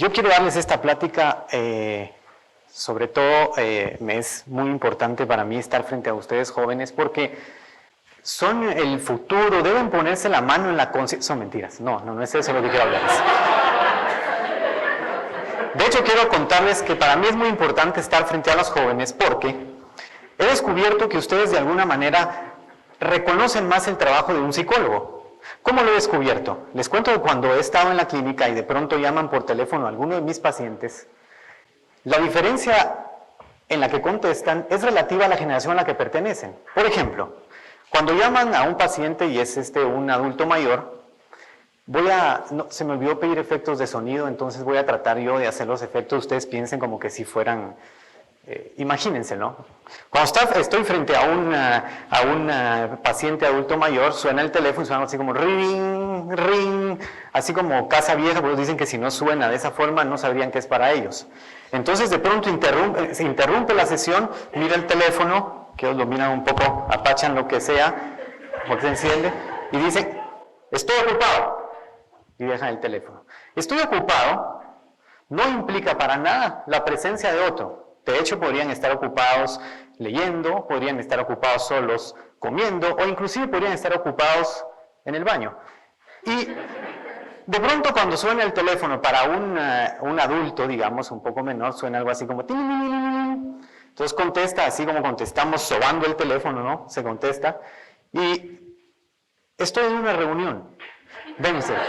Yo quiero darles esta plática, sobre todo me es muy importante para mí estar frente a ustedes jóvenes porque son el futuro, deben ponerse la mano en la conciencia. Son mentiras, no es eso lo que quiero hablarles. De hecho, quiero contarles que para mí es muy importante estar frente a los jóvenes porque he descubierto que ustedes de alguna manera reconocen más el trabajo de un psicólogo. ¿Cómo lo he descubierto? Les cuento que cuando he estado en la clínica y de pronto llaman por teléfono a alguno de mis pacientes, la diferencia en la que contestan es relativa a la generación a la que pertenecen. Por ejemplo, cuando llaman a un paciente y es un adulto mayor, se me olvidó pedir efectos de sonido, entonces voy a tratar yo de hacer los efectos, ustedes piensen como que si fueran, imagínense, ¿no? Cuando estoy frente a un paciente adulto mayor, suena el teléfono y suena así como ring, ring, así como casa vieja, porque dicen que si no suena de esa forma no sabrían que es para ellos. Entonces de pronto se interrumpe la sesión, mira el teléfono, que ellos lo miran un poco, apachan lo que sea, porque se enciende, y dicen, estoy ocupado. Y dejan el teléfono. Estoy ocupado no implica para nada la presencia de otro. De hecho, podrían estar ocupados leyendo, podrían estar ocupados solos comiendo, o inclusive podrían estar ocupados en el baño. Y de pronto cuando suena el teléfono para un adulto, digamos, un poco menor, suena algo así como... Entonces contesta así como contestamos sobando el teléfono, ¿no? Se contesta. Y estoy en una reunión. Ven ustedes.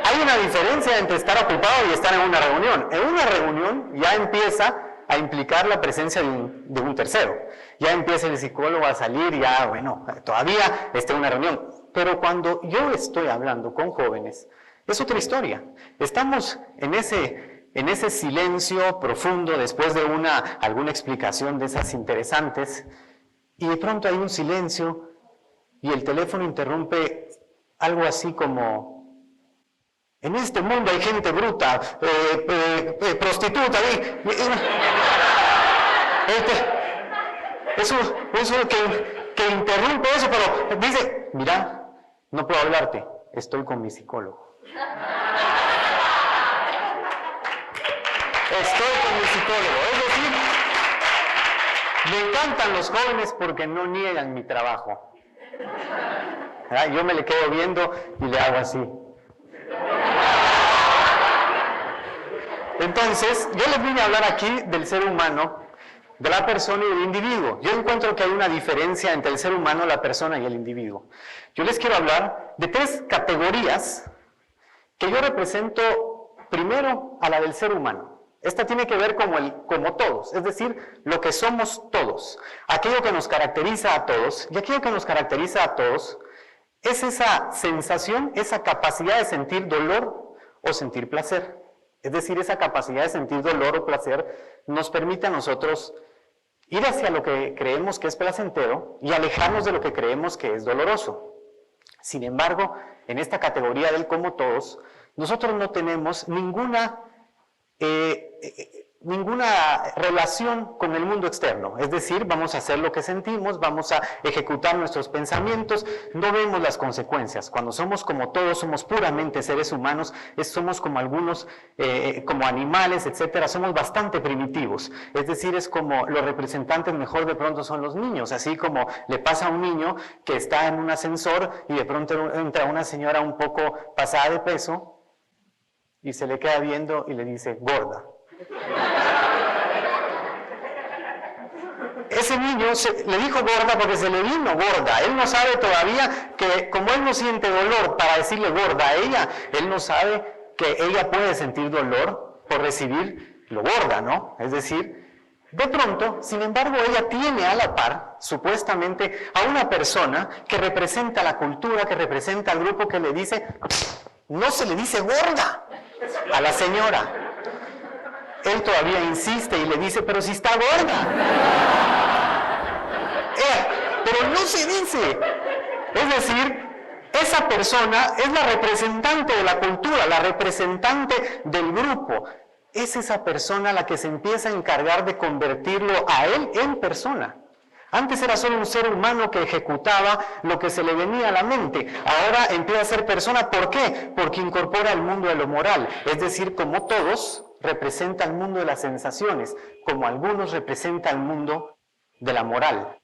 Hay una diferencia entre estar ocupado y estar en una reunión. En una reunión ya empieza a implicar la presencia de un tercero. Ya empieza el psicólogo a salir, ya, bueno, todavía está en una reunión. Pero cuando yo estoy hablando con jóvenes, es otra historia. Estamos en ese silencio profundo después de alguna explicación de esas interesantes, y de pronto hay un silencio y el teléfono interrumpe algo así como... En este mundo hay gente bruta, prostituta, eso que interrumpe eso, pero dice, mira, no puedo hablarte, estoy con mi psicólogo. Estoy con mi psicólogo, es decir, me encantan los jóvenes porque no niegan mi trabajo. ¿Verdad? Yo me le quedo viendo y le hago así. Entonces, yo les vine a hablar aquí del ser humano, de la persona y del individuo. Yo encuentro que hay una diferencia entre el ser humano, la persona y el individuo. Yo les quiero hablar de 3 categorías que yo represento primero a la del ser humano. Esta tiene que ver como todos, es decir, lo que somos todos. Aquello que nos caracteriza a todos, y aquello que nos caracteriza a todos es esa sensación, esa capacidad de sentir dolor o sentir placer. Es decir, esa capacidad de sentir dolor o placer nos permite a nosotros ir hacia lo que creemos que es placentero y alejarnos de lo que creemos que es doloroso. Sin embargo, en esta categoría del como todos, nosotros no tenemos ninguna relación con el mundo externo, es decir, vamos a hacer lo que sentimos, vamos a ejecutar nuestros pensamientos, no vemos las consecuencias. Cuando somos como todos, somos puramente seres humanos, somos como algunos, como animales, etcétera, somos bastante primitivos, es decir, es como los representantes mejor de pronto son los niños, así como le pasa a un niño que está en un ascensor y de pronto entra una señora un poco pasada de peso y se le queda viendo y le dice, gorda. Ese niño le dijo gorda porque se le vino gorda. Él no sabe todavía que, como él no siente dolor para decirle gorda a ella, él no sabe que ella puede sentir dolor por recibir lo gorda, ¿no? Es decir, de pronto, sin embargo, ella tiene a la par, supuestamente, a una persona que representa la cultura, que representa al grupo, que le dice, no se le dice gorda a la señora. Él todavía insiste y le dice, pero si está gorda. Pero no se dice. Es decir, esa persona es la representante de la cultura, la representante del grupo. Es esa persona la que se empieza a encargar de convertirlo a él en persona. Antes era solo un ser humano que ejecutaba lo que se le venía a la mente. Ahora empieza a ser persona. ¿Por qué? Porque incorpora el mundo de lo moral. Es decir, como todos, representa el mundo de las sensaciones, como algunos representa el mundo de la moral.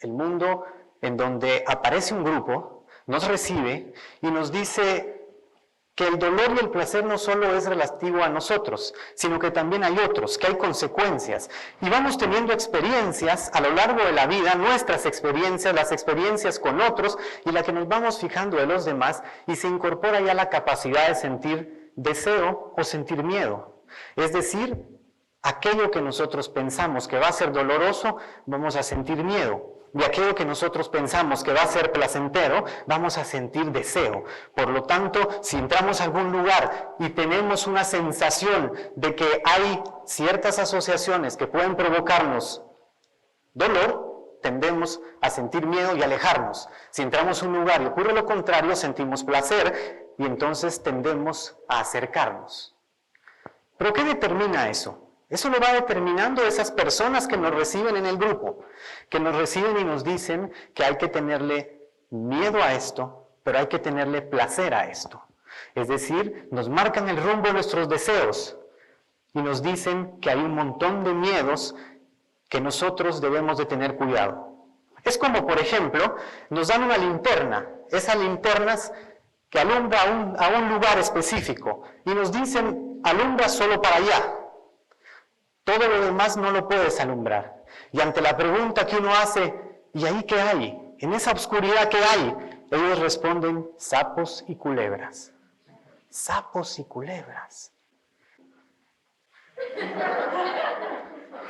El mundo en donde aparece un grupo, nos recibe y nos dice que el dolor y el placer no solo es relativo a nosotros, sino que también hay otros, que hay consecuencias. Y vamos teniendo experiencias a lo largo de la vida, nuestras experiencias, las experiencias con otros, y la que nos vamos fijando de los demás, y se incorpora ya la capacidad de sentir deseo o sentir miedo. Es decir, aquello que nosotros pensamos que va a ser doloroso, vamos a sentir miedo. De aquello que nosotros pensamos que va a ser placentero, vamos a sentir deseo. Por lo tanto, si entramos a algún lugar y tenemos una sensación de que hay ciertas asociaciones que pueden provocarnos dolor, tendemos a sentir miedo y alejarnos. Si entramos a un lugar y ocurre lo contrario, sentimos placer y entonces tendemos a acercarnos. ¿Pero qué determina eso? Eso lo va determinando esas personas que nos reciben en el grupo, que nos reciben y nos dicen que hay que tenerle miedo a esto, pero hay que tenerle placer a esto. Es decir, nos marcan el rumbo de nuestros deseos y nos dicen que hay un montón de miedos que nosotros debemos de tener cuidado. Es como, por ejemplo, nos dan una linterna, esas linternas que alumbra a un lugar específico y nos dicen, alumbra solo para allá. Todo lo demás no lo puedes alumbrar. Y ante la pregunta que uno hace, ¿y ahí qué hay? En esa oscuridad ¿qué hay? Ellos responden, sapos y culebras. Sapos y culebras.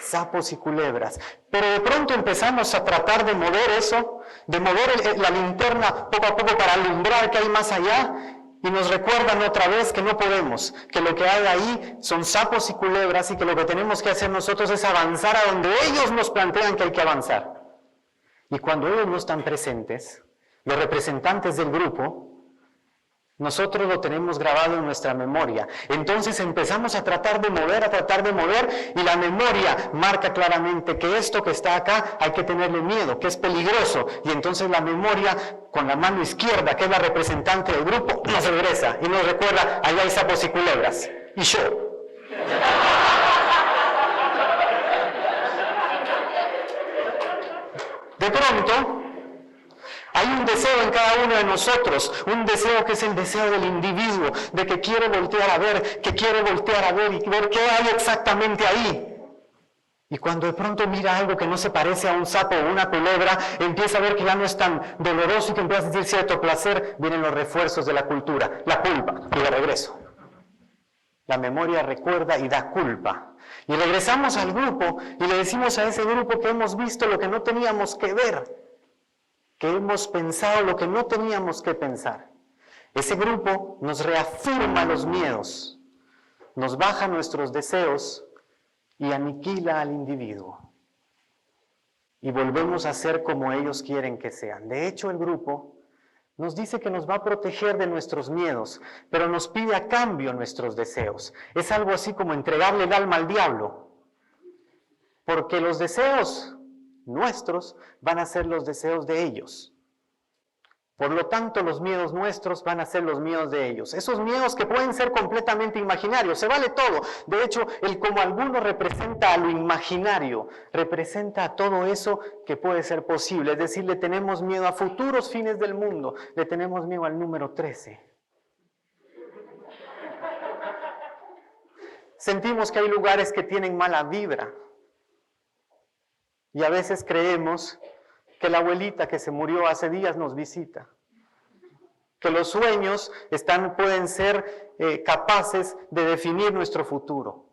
Sapos y culebras. Pero de pronto empezamos a tratar de mover eso, de mover la linterna poco a poco para alumbrar qué hay más allá, y nos recuerdan otra vez que no podemos, que lo que hay ahí son sapos y culebras y que lo que tenemos que hacer nosotros es avanzar a donde ellos nos plantean que hay que avanzar. Y cuando ellos no están presentes, los representantes del grupo, nosotros lo tenemos grabado en nuestra memoria. Entonces empezamos a tratar de mover, y la memoria marca claramente que esto que está acá hay que tenerle miedo, que es peligroso. Y entonces la memoria, con la mano izquierda, que es la representante del grupo, nos regresa y nos recuerda, allá hay sapos y culebras. Y yo. De pronto, hay un deseo en cada uno de nosotros, un deseo que es el deseo del individuo, de que quiero voltear a ver, y ver qué hay exactamente ahí. Y cuando de pronto mira algo que no se parece a un sapo o una culebra, empieza a ver que ya no es tan doloroso y que empieza a sentir cierto placer, vienen los refuerzos de la cultura, la culpa, y de regreso. La memoria recuerda y da culpa. Y regresamos al grupo y le decimos a ese grupo que hemos visto lo que no teníamos que ver, que hemos pensado lo que no teníamos que pensar. Ese grupo nos reafirma los miedos, nos baja nuestros deseos y aniquila al individuo. Y volvemos a ser como ellos quieren que sean. De hecho, el grupo nos dice que nos va a proteger de nuestros miedos, pero nos pide a cambio nuestros deseos. Es algo así como entregarle el alma al diablo. Porque los deseos nuestros van a ser los deseos de ellos. Por lo tanto, los miedos nuestros van a ser los miedos de ellos. Esos miedos que pueden ser completamente imaginarios, se vale todo. De hecho, el como alguno representa a lo imaginario, representa a todo eso que puede ser posible. Es decir, le tenemos miedo a futuros fines del mundo, le tenemos miedo al número 13. Sentimos que hay lugares que tienen mala vibra. Y a veces creemos que la abuelita que se murió hace días nos visita. Que los sueños pueden ser capaces de definir nuestro futuro.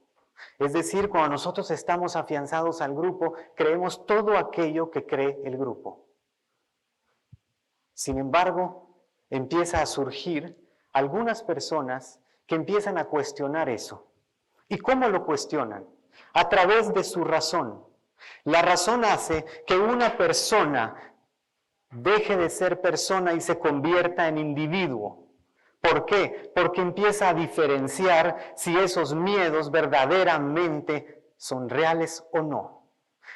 Es decir, cuando nosotros estamos afianzados al grupo, creemos todo aquello que cree el grupo. Sin embargo, empieza a surgir algunas personas que empiezan a cuestionar eso. ¿Y cómo lo cuestionan? A través de su razón. La razón hace que una persona deje de ser persona y se convierta en individuo. ¿Por qué? Porque empieza a diferenciar si esos miedos verdaderamente son reales o no.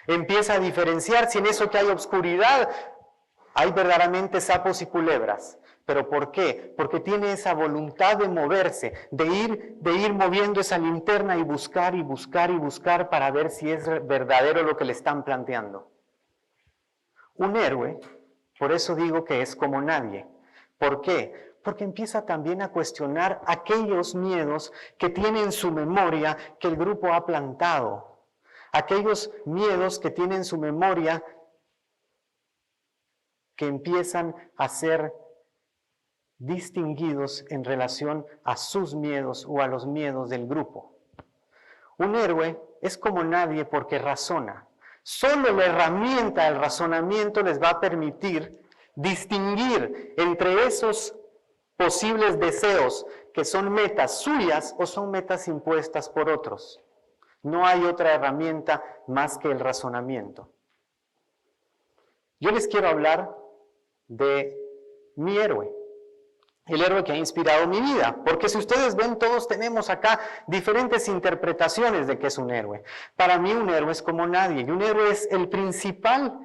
Empieza a diferenciar si en eso que hay oscuridad hay verdaderamente sapos y culebras. ¿Pero por qué? Porque tiene esa voluntad de moverse, de ir moviendo esa linterna y buscar y buscar y buscar para ver si es verdadero lo que le están planteando. Un héroe, por eso digo que es como nadie. ¿Por qué? Porque empieza también a cuestionar aquellos miedos que tiene en su memoria que el grupo ha plantado. Aquellos miedos que tiene en su memoria que empiezan a ser distinguidos en relación a sus miedos o a los miedos del grupo. Un héroe es como nadie porque razona. Solo la herramienta del razonamiento les va a permitir distinguir entre esos posibles deseos que son metas suyas o son metas impuestas por otros. No hay otra herramienta más que el razonamiento. Yo les quiero hablar de mi héroe. El héroe que ha inspirado mi vida, porque si ustedes ven, todos tenemos acá diferentes interpretaciones de qué es un héroe. Para mí un héroe es como nadie, y un héroe es el principal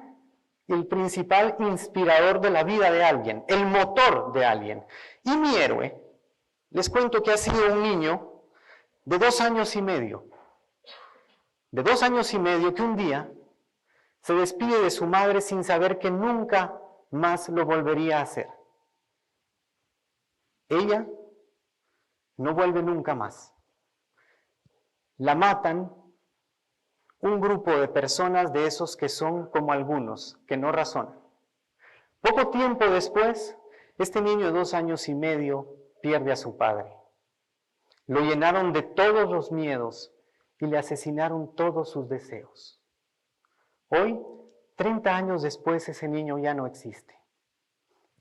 inspirador de la vida de alguien, el motor de alguien. Y mi héroe, les cuento que ha sido un niño de 2 años y medio, que un día se despide de su madre sin saber que nunca más lo volvería a hacer. Ella no vuelve nunca más. La matan un grupo de personas de esos que son como algunos, que no razonan. Poco tiempo después, este niño de 2 años y medio pierde a su padre. Lo llenaron de todos los miedos y le asesinaron todos sus deseos. Hoy, 30 años después, ese niño ya no existe.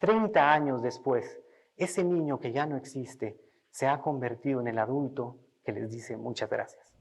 30 años después, ese niño que ya no existe se ha convertido en el adulto que les dice muchas gracias.